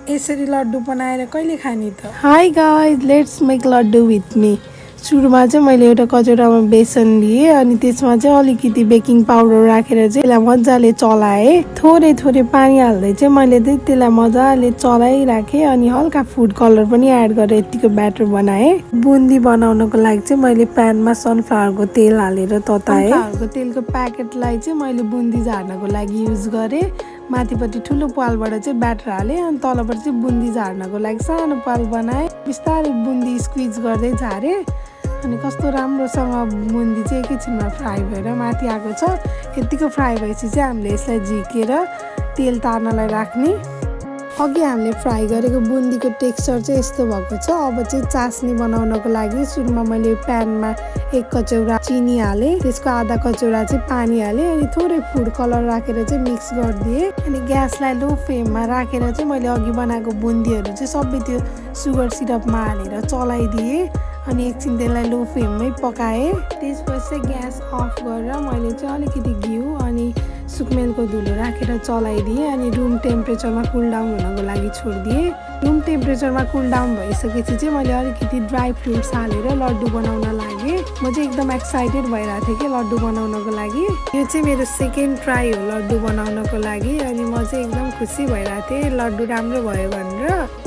यसरी लड्डु बनाएर कहिले खाने त? Hi guys, let's make laddu with me. सुरुमा चाहिँ मैले एउटा कचौरामा बेसन लिएँ अनि त्यसमा चाहिँ अलिकति बेकिङ पाउडर राखेर चाहिँ त्यसलाई मजाले चलाएँ। थोरै थोरै पानी हाल्दै चाहिँ मैले चाहिँ त्यसलाई मजाले चलाइराखेँ अनि हल्का फुड कलर पनि एड गरेर यतिको ब्याटर बनाएँ। बुन्दी बनाउनको लागि चाहिँ मैले प्यानमा सनफ्लावरको तेल हालेर तताएँ। सनफ्लावरको तेलको प्याकेटलाई चाहिँ मैले बुन्दी झार्नको लागि युज गरेँ। माथिपट्टि ठुलो पालबाट चाहिँ ब्याटर हालेँ अनि तलबाट चाहिँ बुन्दी झार्नको लागि सानो पाल बनाएँ। बिस्तारै बुन्दी स्क्विज गर्दै झारेँ अनि कस्तो राम्रोसँग बुन्दी चाहिँ एकैछिनमा फ्राई भएर माथि आएको छ। यतिको फ्राई भएपछि चाहिँ हामीले यसलाई झिकेर तेल तार्नलाई राख्ने। अघि हामीले फ्राई गरेको बुन्दीको टेक्सचर चाहिँ यस्तो भएको छ। अब चाहिँ चास्नी बनाउनको लागि सुरुमा मैले प्यानमा 1 कचौरा चिनी हालेँ, त्यसको आधा कचौरा चाहिँ पानी हालेँ अनि थोरै फुड कलर राखेर चाहिँ मिक्स गरिदिएँ। अनि ग्यासलाई लो फ्लेममा राखेर चाहिँ मैले अघि बनाएको बुन्दीहरू चाहिँ सबै त्यो सुगर सिरपमा हालेर चलाइदिएँ अनि एकछिन त्यसलाई लो फ्लेममै पकाएँ। त्यसपछि चाहिँ ग्यास अफ गरेर मैले चाहिँ अलिकति घिउ अनि सुकमेलको धुलो राखेर चलाइदिएँ अनि रुम टेम्परेचरमा कुल डाउन हुनको लागि छोडिदिएँ। रुम टेम्परेचरमा कुल डाउन भइसकेपछि चाहिँ मैले अलिकति ड्राई फ्रुट्स हालेर लड्डु बनाउन लागेँ। म चाहिँ एकदम एक्साइटेड भइरहेको थिएँ कि लड्डु बनाउनको लागि। यो चाहिँ मेरो सेकेन्ड ट्राई हो लड्डु बनाउनको लागि अनि म चाहिँ एकदम खुसी भइरहेको थिएँ लड्डु राम्रो भयो भनेर।